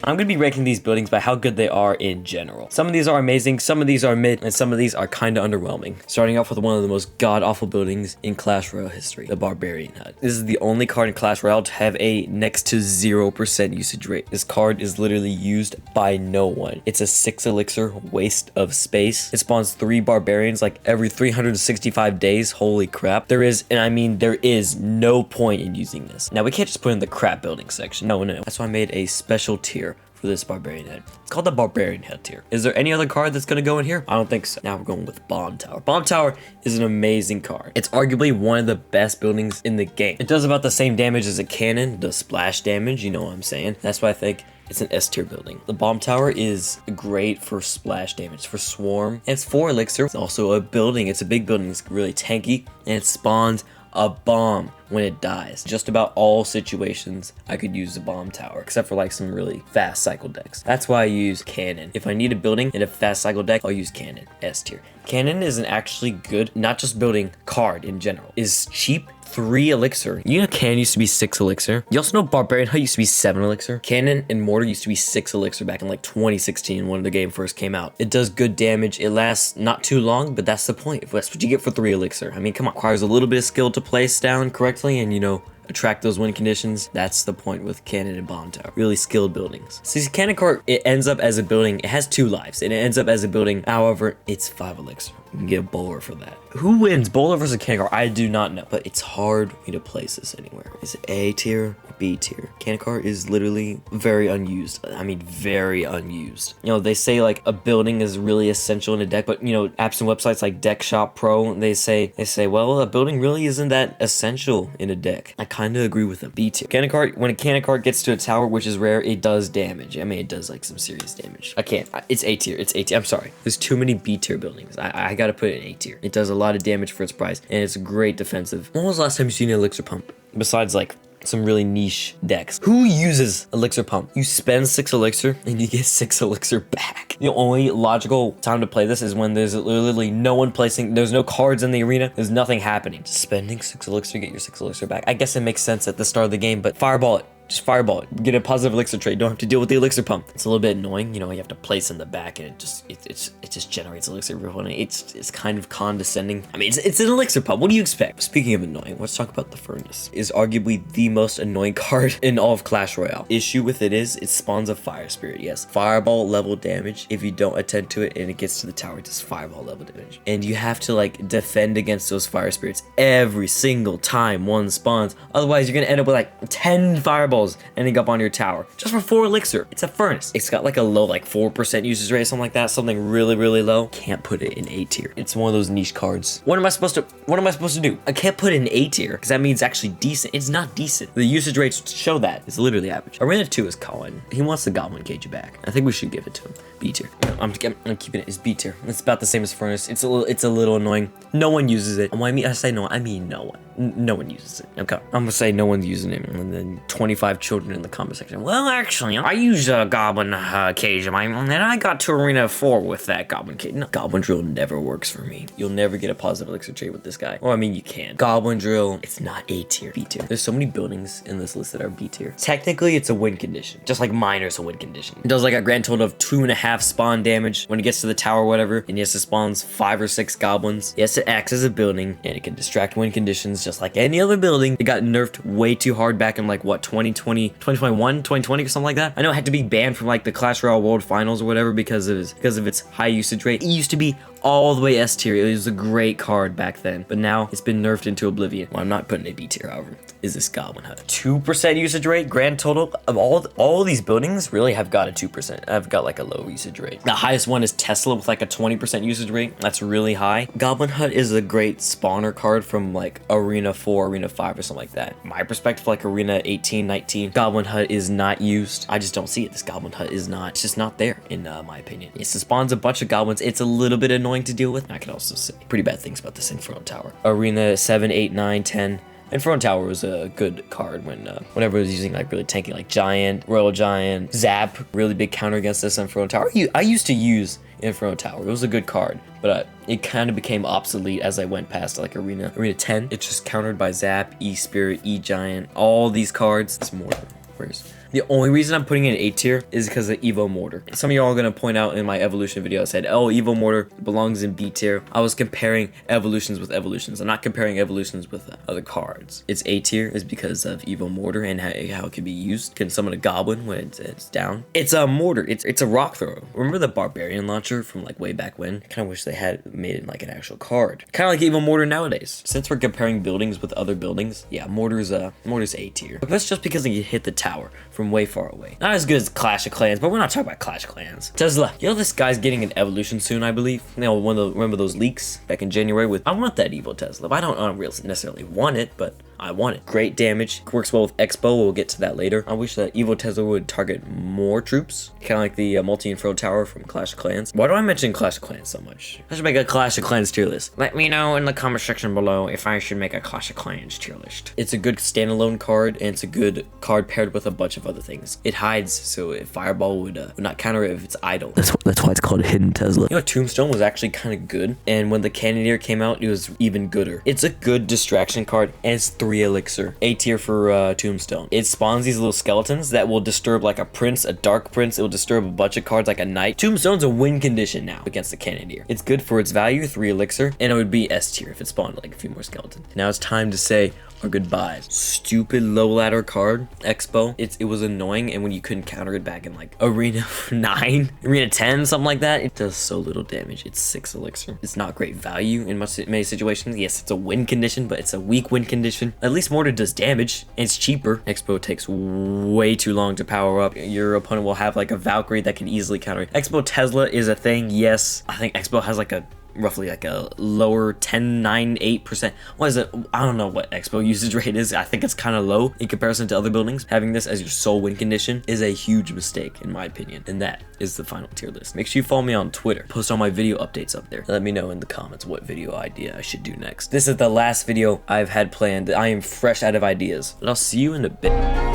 I'm gonna be ranking these buildings by how good they are in general. Some of these are amazing, some of these are mid, and some of these are kind of underwhelming. Starting off with one of the most god-awful buildings in Clash Royale history, the Barbarian Hut. This is the only card in Clash Royale to have a next to 0% usage rate. This card is literally used by no one. It's a 6 elixir waste of space. It spawns 3 barbarians like every 365 days. Holy crap. There is no point in using this. Now we can't just put in the crap building section. No. That's why I made a special tier for this Barbarian Head. It's called the Barbarian Head tier. Is there any other card that's gonna go in here? I don't think so. Now we're going with Bomb Tower. Bomb Tower is an amazing card. It's arguably one of the best buildings in the game. It does about the same damage as a cannon, does splash damage, you know what I'm saying? That's why I think it's an S tier building. The Bomb Tower is great for splash damage, for swarm. It's 4 elixir. It's also a building. It's a big building. It's really tanky, and it spawns a bomb when it dies. Just about all situations I could use the Bomb Tower, except for like some really fast cycle decks. That's why I use cannon. If I need a building and a fast cycle deck, I'll use cannon. S tier. Cannon is an actually good, not just building, card in general. Is cheap, 3 elixir. You know cannon used to be 6 elixir. You also know Barbarian Hut used to be 7 elixir. Cannon and mortar used to be 6 elixir back in like 2016 when the game first came out. It does good damage. It lasts not too long, but that's the point. If that's what you get for 3 elixir. I mean, come on. Requires a little bit of skill to place down correctly and, you know, attract those win conditions. That's the point with cannon and Bomb Tower. Really skilled buildings. See, cannon card, it ends up as a building. It has 2 lives and it ends up as a building. However, it's 5 elixir. You can get a bowler for that. Who wins, bowler versus cannon card? I do not know, but it's hard for me to place this anywhere. Is it A tier or B tier? Cannon card is literally very unused. I mean, very unused. You know, they say like a building is really essential in a deck, but you know, apps and websites like Deck Shop Pro, they say, well, a building really isn't that essential in a deck. I kind of agree with them. B tier. Cannon card, when a cannon card gets to a tower, which is rare, it does damage. I mean, it does like some serious damage. I can't. It's A tier. It's A tier. I'm sorry. There's too many B tier buildings. I gotta put it in A tier. It does a lot of damage for its price, and it's great defensive. When was the last time you seen an elixir pump? Besides like some really niche decks. Who uses elixir pump? You spend 6 elixir and you get 6 elixir back. The only logical time to play this is when there's literally no one placing, there's no cards in the arena, there's nothing happening. Just spending 6 elixir, get your 6 elixir back. I guess it makes sense at the start of the game, but fireball it. Just fireball it. Get a positive elixir trade. Don't have to deal with the elixir pump. It's a little bit annoying, you know. You have to place in the back, and it just generates elixir. It's kind of condescending. I mean, it's an elixir pump. What do you expect? Speaking of annoying, let's talk about the furnace. Is arguably the most annoying card in all of Clash Royale. Issue with it is it spawns a fire spirit. Yes, fireball level damage. If you don't attend to it and it gets to the tower, it does fireball level damage. And you have to like defend against those fire spirits every single time one spawns. Otherwise, you're gonna end up with like 10 fireballs ending up on your tower just for 4 elixir. It's a furnace. It's got like a low like 4% usage rate, something like that, something really low. Can't put it in A tier. It's one of those niche cards. What am I supposed to do? I can't put it in A tier because that means actually decent. It's not decent. The usage rates show that it's literally average. Arena 2 is Colin. He wants the Goblin cage back. I think we should give it to him. B tier. I'm keeping it as B tier. It's about the same as furnace. It's a little annoying. No one uses it. I say no. I mean no one. No one uses it. Okay. I'm gonna say no one's using it, and then 25 children in the comment section. Well, actually, I use a Goblin cage, and I got to Arena 4 with that Goblin cage. No, Goblin Drill never works for me. You'll never get a positive elixir trade with this guy. Or I mean, you can. Goblin Drill, it's not A tier. B tier. There's so many buildings in this list that are B tier. Technically, it's a win condition. Just like Miner's a win condition. It does like a grand total of 2.5 spawn damage when it gets to the tower or whatever, and yes, it spawns 5 or 6 goblins. Yes, it acts as a building, and it can distract win conditions just like any other building. It got nerfed way too hard back in like what, 2020, 2021, 2020 or something like that. I know it had to be banned from like the Clash Royale World Finals or whatever because of its high usage rate. It used to be all the way S tier. It was a great card back then, but now it's been nerfed into oblivion. Well, I'm not putting it B tier, however, is this Goblin Hut. 2% usage rate, grand total of all these buildings really have got a 2%. I've got like a low usage rate. The highest one is Tesla with like a 20% usage rate. That's really high. Goblin Hut is a great spawner card from like Arena 4, Arena 5 or something like that. My perspective, like Arena 18, 19, Goblin Hut is not used. I just don't see it. This Goblin Hut is not, it's just not there in my opinion. It spawns a bunch of goblins. It's a little bit annoying to deal with. I can also say pretty bad things about this Inferno Tower. Arena 7, 8, 9, 10. Inferno Tower was a good card whenever it was using like really tanky, like Giant, Royal Giant, Zap, really big counter against this Inferno Tower. I used to use Inferno Tower. It was a good card, but it kind of became obsolete as I went past like Arena 10. It's just countered by Zap, E Spirit, E Giant, all these cards. It's more. Where's The only reason I'm putting it in A tier is because of Evo Mortar. Some of y'all are gonna point out in my evolution video, I said, oh, Evo Mortar belongs in B tier. I was comparing evolutions with evolutions. I'm not comparing evolutions with other cards. It's A tier is because of Evo Mortar and how it can be used. Can summon a goblin when it's down. It's a mortar. It's a rock thrower. Remember the barbarian launcher from like way back when? I kind of wish they had made it like an actual card. Kind of like Evo Mortar nowadays. Since we're comparing buildings with other buildings, yeah, mortar's A tier. But that's just because you hit the tower from way far away. Not as good as Clash of Clans, but we're not talking about Clash of Clans. Tesla, you know this guy's getting an evolution soon, I believe. You know, remember those leaks back in January with, I want that Evo Tesla. I don't really necessarily want it, but I want it. Great damage, works well with Expo, we'll get to that later. I wish that Evo Tesla would target more troops, kind of like the multi-infro tower from Clash of Clans. Why do I mention Clash of Clans so much? I should make a Clash of Clans tier list. Let me know in the comment section below if I should make a Clash of Clans tier list. It's a good standalone card, and it's a good card paired with a bunch of other things. It hides, so if Fireball would not counter it if it's idle. That's why it's called a hidden Tesla. You know, Tombstone was actually kind of good, and when the Cannoneer came out, it was even gooder. It's a good distraction card, and it's 3 elixir. A tier for Tombstone. It spawns these little skeletons that will disturb like a prince, a dark prince. It will disturb a bunch of cards like a knight. Tombstone's a win condition now against the Cannoneer. It's good for its value, 3 elixir, and it would be S tier if it spawned like a few more skeletons. Now it's time to say our goodbyes. Stupid low ladder card, Expo. It was annoying, and when you couldn't counter it back in like Arena 9, Arena 10, something like that, it does so little damage. It's 6 elixir. It's not great value in many situations. Yes, it's a win condition, but it's a weak win condition. At least Mortar does damage, and it's cheaper. Expo takes way too long to power up. Your opponent will have like a Valkyrie that can easily counter it. Expo Tesla is a thing, yes. I think Expo has like a roughly like a lower 10, 9, 8%. What is it? I don't know what Expo usage rate is. I think it's kind of low in comparison to other buildings. Having this as your sole win condition is a huge mistake in my opinion. And that is the final tier list. Make sure you follow me on Twitter. Post all my video updates up there. Let me know in the comments what video idea I should do next. This is the last video I've had planned. I am fresh out of ideas, but I'll see you in a bit.